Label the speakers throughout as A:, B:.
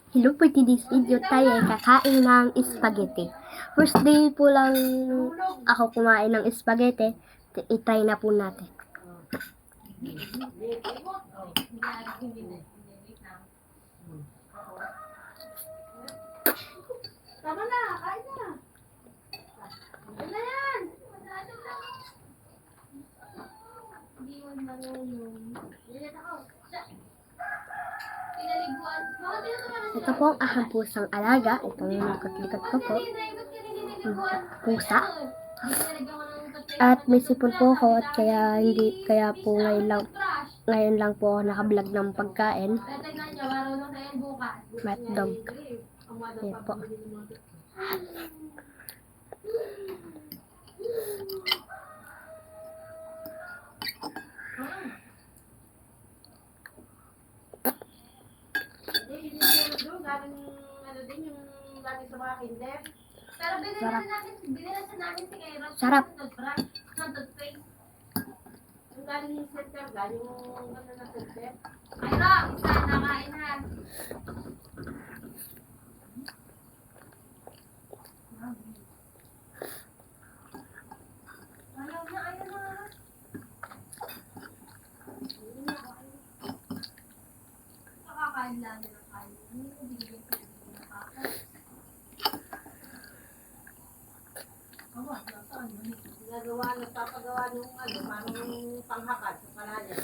A: Hello, for today's video tayo ay kakain ng spaghetti. First day po lang ako kumain ng spaghetti. I-try na po natin.
B: Tama na, kain na. Ano na yan? Hindi mo marunong.
A: Ito po ang aking pusang alaga. Itong likot-likot ko po. Pusa. At may sipon po ako at kaya po ngayon lang po ako nakablog ng pagkain. Mat dog. Yan po.
B: Galing sa mga kinder. Pero
A: Sarap.
B: binila namin si Kay Ross.
A: Sarap.
B: Ng toothpaste. Yung galing yung center, galing yung ano na center. Ay, Rock, isa nakain na. Ayaw na. Nakakain lang nila kain. Hindi ko bigyan ko yung nakakain. Nagpapagawa ng parang panghakad sa palaya.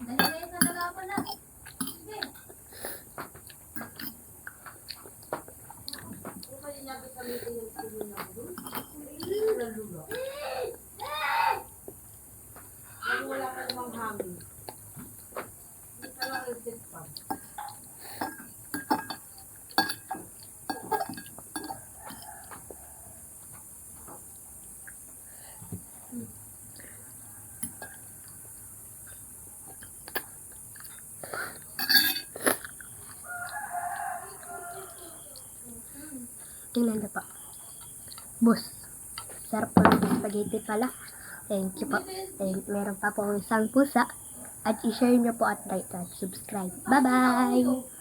B: Dahil sa dalawa na. Sige. Kung pwede niya ito kamitin yung silo na doon. Lalulo. Wala pa namang hangin. Hindi pa lang reset pa.
A: Tingnan na po. Boss. Sarap po ng spaghetti pala. Thank you po. And meron pa po isang pusa. At i-share nyo po at like and subscribe. Bye-bye!